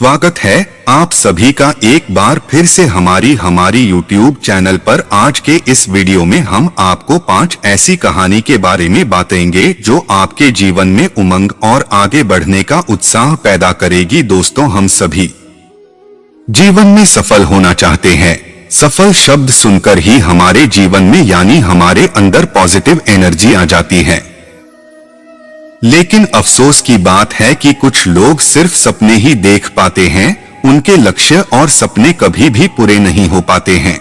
स्वागत है आप सभी का एक बार फिर से हमारी YouTube चैनल पर। आज के इस वीडियो में हम आपको 5 ऐसी कहानी के बारे में बताएंगे जो आपके जीवन में उमंग और आगे बढ़ने का उत्साह पैदा करेगी। दोस्तों, हम सभी जीवन में सफल होना चाहते हैं। सफल शब्द सुनकर ही हमारे जीवन में यानी हमारे अंदर पॉजिटिव एनर्जी आ जाती है। लेकिन अफसोस की बात है कि कुछ लोग सिर्फ सपने ही देख पाते हैं, उनके लक्ष्य और सपने कभी भी पूरे नहीं हो पाते हैं।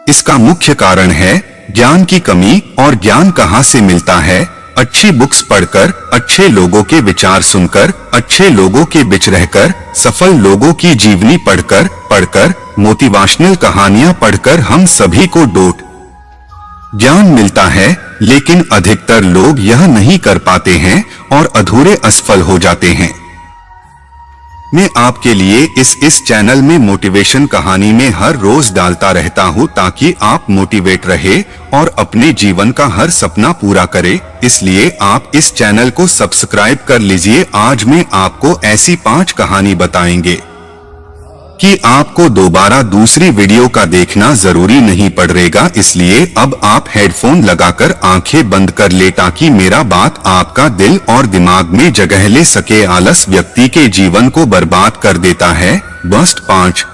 इसका मुख्य कारण है ज्ञान की कमी। और ज्ञान कहां से मिलता है? अच्छी बुक्स पढ़कर, अच्छे लोगों के विचार सुनकर, अच्छे लोगों के बीच रहकर, सफल लोगों की जीवनी पढ़कर, मोटिवेशनल कहानियां पढ़कर हम सभी को ज्ञान मिलता है। लेकिन अधिकतर लोग यह नहीं कर पाते हैं और अधूरे असफल हो जाते हैं। मैं आपके लिए इस चैनल में मोटिवेशन कहानी में हर रोज डालता रहता हूं ताकि आप मोटिवेट रहे और अपने जीवन का हर सपना पूरा करें। इसलिए आप इस चैनल को सब्सक्राइब कर लीजिए। आज मैं आपको ऐसी 5 कहानी बताएंगे कि आपको दोबारा दूसरी वीडियो का देखना जरूरी नहीं पड़ेगा। इसलिए अब आप हेडफोन लगाकर आंखें बंद कर ले ताकि मेरा बात आपका दिल और दिमाग में जगह ले सके। आलस व्यक्ति के जीवन को बर्बाद कर देता है। Best 5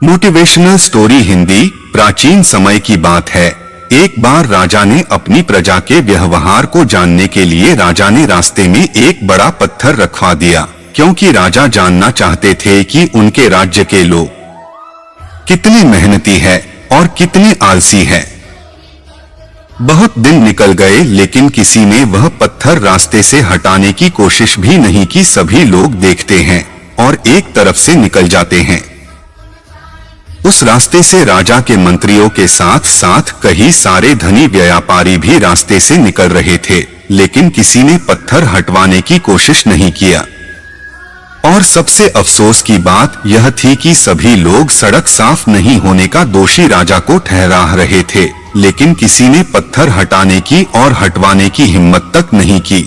motivational story. हिंदी। प्राचीन समय की बात है। एक बार राजा ने अपनी प्रजा के व्यवहार को जानने के लिए राजा ने रास्ते में एक बड़ा पत्थर रखवा दिया, क्योंकि राजा जानना चाहते थे कि उनके राज्य के लोग कितने मेहनती है और कितने आलसी है। बहुत दिन निकल गए लेकिन किसी ने वह पत्थर रास्ते से हटाने की कोशिश भी नहीं की। सभी लोग देखते हैं और एक तरफ से निकल जाते हैं। उस रास्ते से राजा के मंत्रियों के साथ साथ कई सारे धनी व्यापारी भी रास्ते से निकल रहे थे, लेकिन किसी ने पत्थर हटवाने की कोशिश नहीं किया। और सबसे अफसोस की बात यह थी कि सभी लोग सड़क साफ नहीं होने का दोषी राजा को ठहरा रहे थे, लेकिन किसी ने पत्थर हटाने की और हटवाने की हिम्मत तक नहीं की।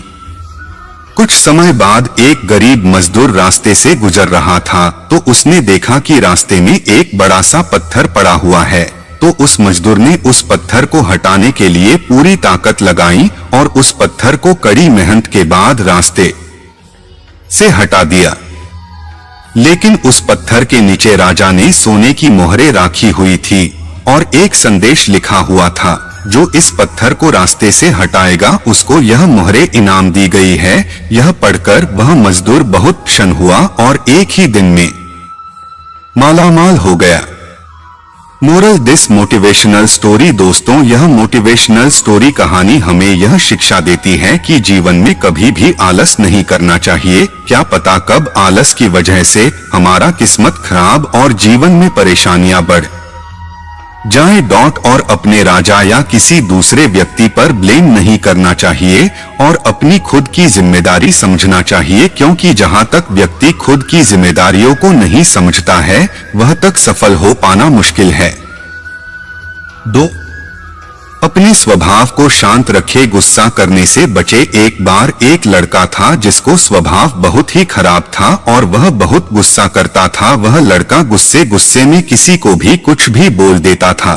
कुछ समय बाद एक गरीब मजदूर रास्ते से गुजर रहा था तो उसने देखा कि रास्ते में एक बड़ा सा पत्थर पड़ा हुआ है। तो उस मजदूर ने उस पत्थर को हटाने के लिए पूरी ताकत लगाई और उस पत्थर को कड़ी मेहनत के बाद रास्ते से हटा दिया। लेकिन उस पत्थर के नीचे राजा ने सोने की मोहरें राखी हुई थी और एक संदेश लिखा हुआ था, जो इस पत्थर को रास्ते से हटाएगा उसको यह मोहरें इनाम दी गई है। यह पढ़कर वह मजदूर बहुत प्रसन्न हुआ और एक ही दिन में मालामाल हो गया। Moral this motivational story. दोस्तों, यह मोटिवेशनल स्टोरी कहानी हमें यह शिक्षा देती है कि जीवन में कभी भी आलस नहीं करना चाहिए। क्या पता कब आलस की वजह से हमारा किस्मत खराब और जीवन में परेशानियां बढ़ जाए। और अपने राजा या किसी दूसरे व्यक्ति पर ब्लेम नहीं करना चाहिए और अपनी खुद की जिम्मेदारी समझना चाहिए, क्योंकि जहां तक व्यक्ति खुद की जिम्मेदारियों को नहीं समझता है वह तक सफल हो पाना मुश्किल है। 2 अपने स्वभाव को शांत रखे, गुस्सा करने से बचे। एक बार एक लड़का था जिसको स्वभाव बहुत ही खराब था और वह बहुत गुस्सा करता था। वह लड़का गुस्से में किसी को भी कुछ भी बोल देता था।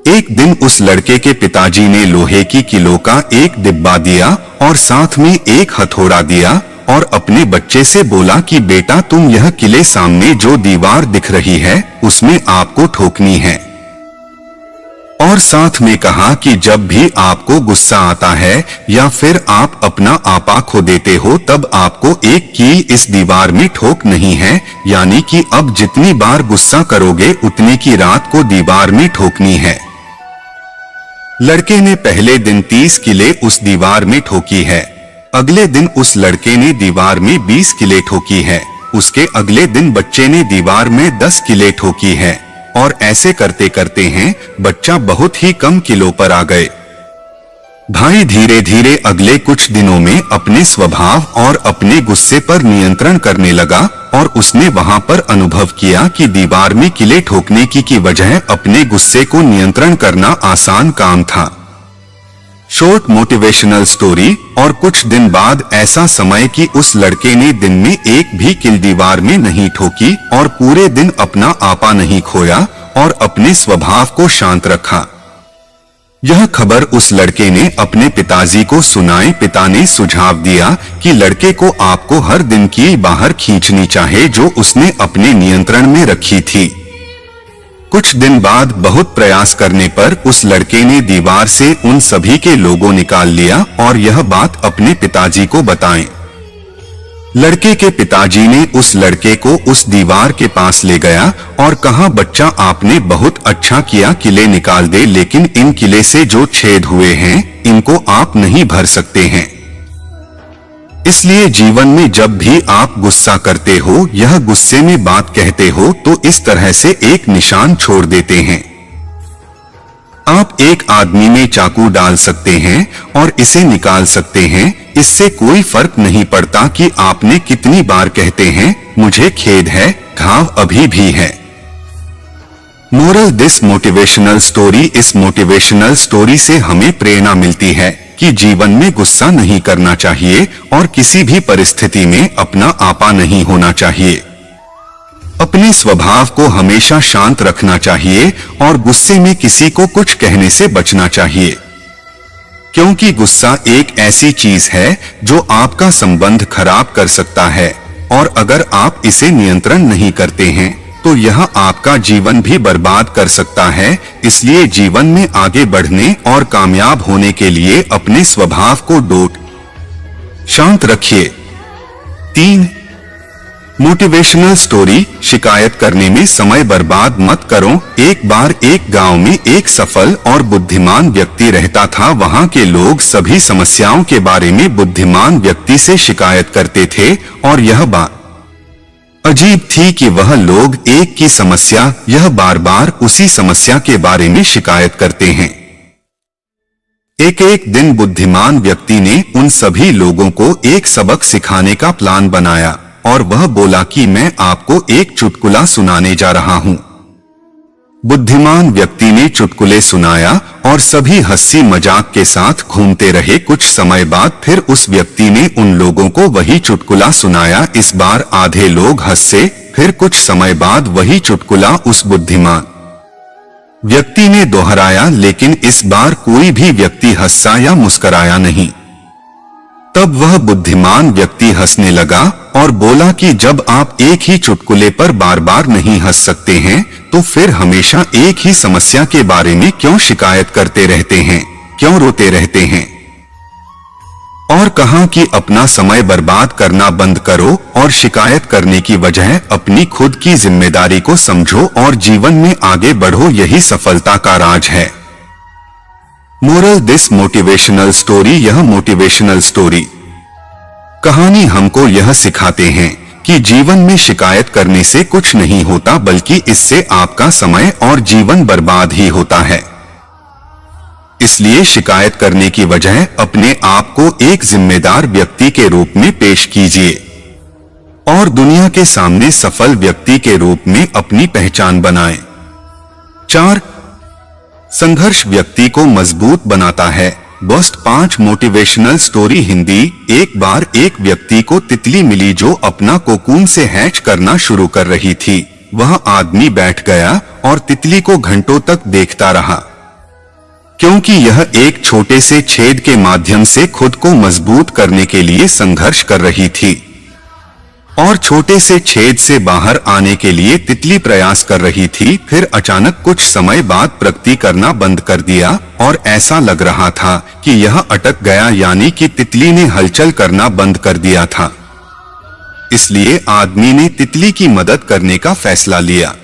एक दिन उस लड़के के पिताजी ने लोहे की किलो का एक डिब्बा दिया और साथ में एक हथौड़ा दिया और अपने बच्चे से बोला कि बेटा, तुम यह किले सामने जो दीवार दिख रही है उसमें आपको ठोकनी है। और साथ में कहा कि जब भी आपको गुस्सा आता है या फिर आप अपना आपा खो देते हो तब आपको एक कील इस दीवार में ठोक नहीं है, यानी कि अब जितनी बार गुस्सा करोगे उतने की रात को दीवार में ठोकनी है। लड़के ने पहले दिन 30 किले उस दीवार में ठोकी है। अगले दिन उस लड़के ने दीवार में 20 किले ठोकी है। उसके अगले दिन बच्चे ने दीवार में 10 किले ठोकी है और ऐसे करते करते हैं बच्चा बहुत ही कम किलो पर आ गए। भाई धीरे धीरे अगले कुछ दिनों में अपने स्वभाव और अपने गुस्से पर नियंत्रण करने लगा और उसने वहां पर अनुभव किया कि दीवार में किले ठोकने की वजह अपने गुस्से को नियंत्रण करना आसान काम था। Short motivational story. और कुछ दिन बाद ऐसा समय कि उस लड़के ने दिन में एक भी कील दीवार में नहीं ठोकी और पूरे दिन अपना आपा नहीं खोया और अपने स्वभाव को शांत रखा। यह खबर उस लड़के ने अपने पिताजी को सुनाई। पिता ने सुझाव दिया कि लड़के को आपको हर दिन की बाहर खींचनी चाहिए जो उसने अपने नियंत्रण में रखी थी। कुछ दिन बाद बहुत प्रयास करने पर उस लड़के ने दीवार से उन सभी के लोगो निकाल लिया और यह बात अपने पिताजी को बताएं। लड़के के पिताजी ने उस लड़के को उस दीवार के पास ले गया और कहा, बच्चा आपने बहुत अच्छा किया, किले निकाल दे, लेकिन इन किले से जो छेद हुए हैं इनको आप नहीं भर सकते हैं। इसलिए जीवन में जब भी आप गुस्सा करते हो, यह गुस्से में बात कहते हो तो इस तरह से एक निशान छोड़ देते हैं। आप एक आदमी में चाकू डाल सकते हैं और इसे निकाल सकते हैं। इससे कोई फर्क नहीं पड़ता कि आपने कितनी बार कहते हैं मुझे खेद है, घाव अभी भी है। Moral this motivational story. इस मोटिवेशनल स्टोरी से हमें प्रेरणा मिलती है कि जीवन में गुस्सा नहीं करना चाहिए और किसी भी परिस्थिति में अपना आपा नहीं होना चाहिए। अपने स्वभाव को हमेशा शांत रखना चाहिए और गुस्से में किसी को कुछ कहने से बचना चाहिए, क्योंकि गुस्सा एक ऐसी चीज है जो आपका संबंध खराब कर सकता है और अगर आप इसे नियंत्रण नहीं करते हैं तो यह आपका जीवन भी बर्बाद कर सकता है। इसलिए जीवन में आगे बढ़ने और कामयाब होने के लिए अपने स्वभाव को शांत रखिए। 3. Motivational story. शिकायत करने में समय बर्बाद मत करो। एक बार एक गांव में एक सफल और बुद्धिमान व्यक्ति रहता था। वहां के लोग सभी समस्याओं के बारे में बुद्धिमान व्यक्ति से शिकायत करते थे और यह बात अजीब थी कि वह लोग एक की समस्या यह बार बार उसी समस्या के बारे में शिकायत करते हैं। एक दिन बुद्धिमान व्यक्ति ने उन सभी लोगों को एक सबक सिखाने का प्लान बनाया और वह बोला कि मैं आपको एक चुटकुला सुनाने जा रहा हूं। बुद्धिमान व्यक्ति ने चुटकुले सुनाया और सभी हंसी मजाक के साथ घूमते रहे। कुछ समय बाद फिर उस व्यक्ति ने उन लोगों को वही चुटकुला सुनाया। इस बार आधे लोग हंसे। फिर कुछ समय बाद वही चुटकुला उस बुद्धिमान व्यक्ति ने दोहराया, लेकिन इस बार कोई भी व्यक्ति हंसा या मुस्कुराया नहीं। तब वह बुद्धिमान व्यक्ति हंसने लगा और बोला कि जब आप एक ही चुटकुले पर बार बार नहीं हंस सकते हैं तो फिर हमेशा एक ही समस्या के बारे में क्यों शिकायत करते रहते हैं, क्यों रोते रहते हैं। और कहा कि अपना समय बर्बाद करना बंद करो और शिकायत करने की बजाय अपनी खुद की जिम्मेदारी को समझो और जीवन में आगे बढ़ो। यही सफलता का राज है। Moral this motivational story. यह मोटिवेशनल स्टोरी कहानी हमको यह सिखाते हैं कि जीवन में शिकायत करने से कुछ नहीं होता, बल्कि इससे आपका समय और जीवन बर्बाद ही होता है। इसलिए शिकायत करने की बजाय अपने आप को एक जिम्मेदार व्यक्ति के रूप में पेश कीजिए और दुनिया के सामने सफल व्यक्ति के रूप में अपनी पहचान बनाएं। 4. संघर्ष व्यक्ति को मजबूत बनाता है। Best 5 motivational story Hindi. एक बार एक व्यक्ति को तितली मिली जो अपना कोकून से हैच करना शुरू कर रही थी। वह आदमी बैठ गया और तितली को घंटों तक देखता रहा, क्योंकि यह एक छोटे से छेद के माध्यम से खुद को मजबूत करने के लिए संघर्ष कर रही थी और छोटे से छेद से बाहर आने के लिए तितली प्रयास कर रही थी। फिर अचानक कुछ समय बाद प्रगति करना बंद कर दिया और ऐसा लग रहा था कि यह अटक गया, यानी कि तितली ने हलचल करना बंद कर दिया था। इसलिए आदमी ने तितली की मदद करने का फैसला लिया।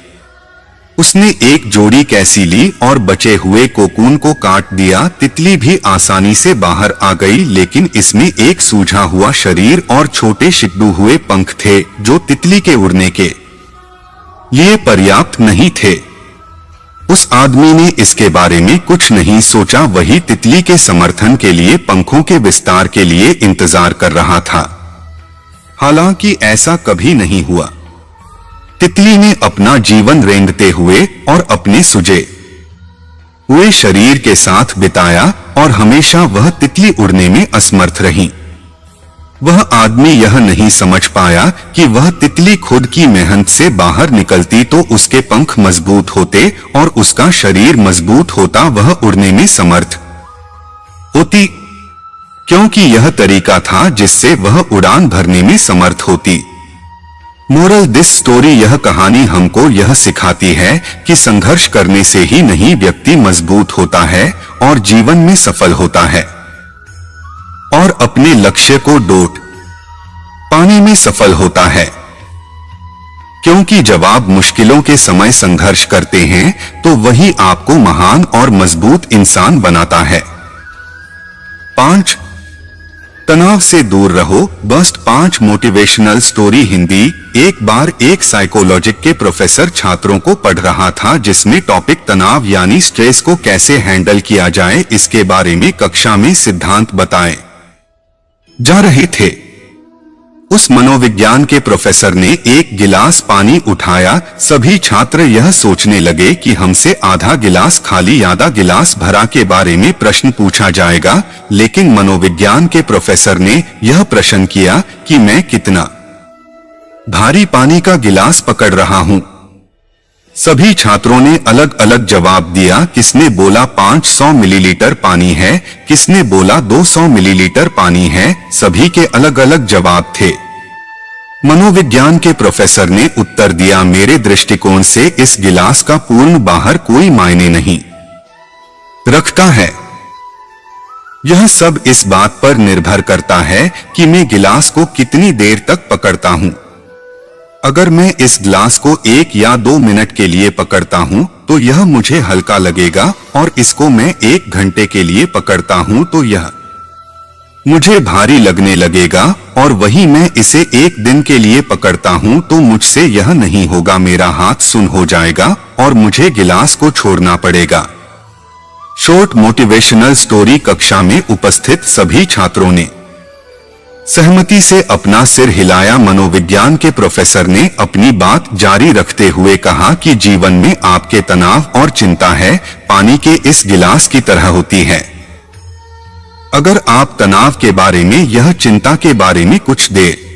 उसने एक जोड़ी कैंची ली और बचे हुए कोकून को काट दिया। तितली भी आसानी से बाहर आ गई, लेकिन इसमें एक सूझा हुआ शरीर और छोटे सिकुड़े हुए पंख थे जो तितली के उड़ने के लिए पर्याप्त नहीं थे। उस आदमी ने इसके बारे में कुछ नहीं सोचा, वही तितली के समर्थन के लिए पंखों के विस्तार के लिए इंतजार कर रहा था। हालांकि ऐसा कभी नहीं हुआ। तितली ने अपना जीवन रेंगते हुए और अपने सूजे हुए शरीर के साथ बिताया और हमेशा वह तितली उड़ने में असमर्थ रही। वह आदमी यह नहीं समझ पाया कि वह तितली खुद की मेहनत से बाहर निकलती तो उसके पंख मजबूत होते और उसका शरीर मजबूत होता, वह उड़ने में समर्थ होती, क्योंकि यह तरीका था जिससे वह उड़ान भरने में समर्थ होती। मोरल दिस स्टोरी, यह कहानी हमको यह सिखाती है कि संघर्ष करने से ही नहीं व्यक्ति मजबूत होता है और जीवन में सफल होता है, और अपने लक्ष्य को डोट पाने में सफल होता है, क्योंकि जब आप मुश्किलों के समय संघर्ष करते हैं तो वही आपको महान और मजबूत इंसान बनाता है। 5. तनाव से दूर रहो। Best 5 motivational story Hindi. एक बार एक साइकोलॉजी के प्रोफेसर छात्रों को पढ़ रहा था, जिसमें टॉपिक तनाव यानी स्ट्रेस को कैसे हैंडल किया जाए इसके बारे में कक्षा में सिद्धांत बताए जा रहे थे। उस मनोविज्ञान के प्रोफेसर ने एक गिलास पानी उठाया। सभी छात्र यह सोचने लगे कि हमसे आधा गिलास खाली आधा गिलास भरा के बारे में प्रश्न पूछा जाएगा, लेकिन मनोविज्ञान के प्रोफेसर ने यह प्रश्न किया कि मैं कितना भारी पानी का गिलास पकड़ रहा हूं। सभी छात्रों ने अलग अलग जवाब दिया। किसने बोला 500 मिलीलीटर पानी है, किसने बोला 200 मिलीलीटर पानी है। सभी के अलग अलग जवाब थे। मनोविज्ञान के प्रोफेसर ने उत्तर दिया, मेरे दृष्टिकोण से इस गिलास का पूर्ण बाहर कोई मायने नहीं रखता है। यह सब इस बात पर निर्भर करता है कि मैं गिलास को कितनी देर तक पकड़ता हूं। अगर मैं इस गिलास को 1 या 2 मिनट के लिए पकड़ता हूं तो यह मुझे हल्का लगेगा, और इसको मैं 1 घंटे के लिए पकड़ता हूं तो यह मुझे भारी लगने लगेगा, और वही मैं इसे 1 दिन के लिए पकड़ता हूं तो मुझसे यह नहीं होगा, मेरा हाथ सुन्न हो जाएगा और मुझे गिलास को छोड़ना पड़ेगा। Short motivational story. कक्षा में उपस्थित सभी छात्रों ने सहमति से अपना सिर हिलाया। मनोविज्ञान के प्रोफेसर ने अपनी बात जारी रखते हुए कहा कि जीवन में आपके तनाव और चिंता है पानी के इस गिलास की तरह होती है। अगर आप तनाव के बारे में यह चिंता के बारे में कुछ देर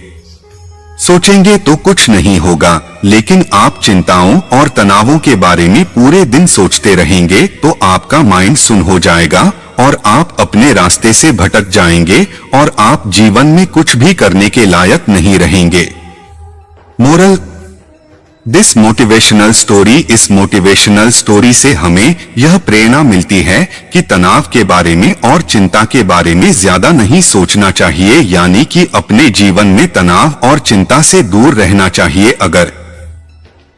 सोचेंगे तो कुछ नहीं होगा, लेकिन आप चिंताओं और तनावों के बारे में पूरे दिन सोचते रहेंगे तो आपका माइंड सुन्न हो जाएगा और आप अपने रास्ते से भटक जाएंगे और आप जीवन में कुछ भी करने के लायक नहीं रहेंगे। Moral this motivational story. इस मोटिवेशनल स्टोरी से हमें यह प्रेरणा मिलती है कि तनाव के बारे में और चिंता के बारे में ज्यादा नहीं सोचना चाहिए, यानी कि अपने जीवन में तनाव और चिंता से दूर रहना चाहिए। अगर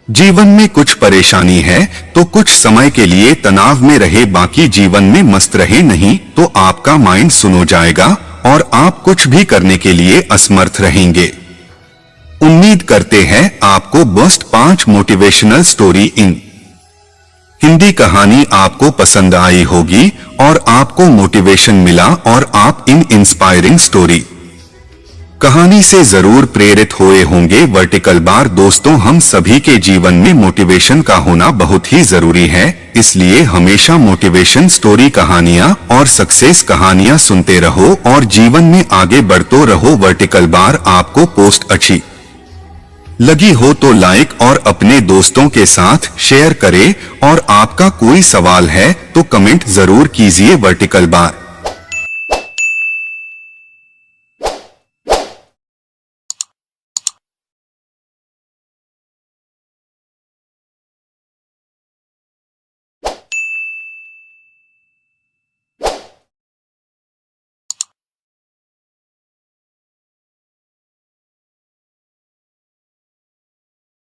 जीवन में कुछ परेशानी है तो कुछ समय के लिए तनाव में रहे, बाकी जीवन में मस्त रहे, नहीं तो आपका माइंड सुन्न हो जाएगा और आप कुछ भी करने के लिए असमर्थ रहेंगे। उम्मीद करते हैं आपको best 5 motivational story in Hindi कहानी आपको पसंद आई होगी और आपको मोटिवेशन मिला और आप इन इंस्पायरिंग स्टोरी कहानी से जरूर प्रेरित हुए होंगे। Vertical bar. दोस्तों, हम सभी के जीवन में मोटिवेशन का होना बहुत ही जरूरी है, इसलिए हमेशा मोटिवेशन स्टोरी कहानियां और सक्सेस कहानियां सुनते रहो और जीवन में आगे बढ़ते रहो। Vertical bar. आपको पोस्ट अच्छी लगी हो तो लाइक और अपने दोस्तों के साथ शेयर करें, और आपका कोई सवाल है तो कमेंट जरूर कीजिए। Vertical bar.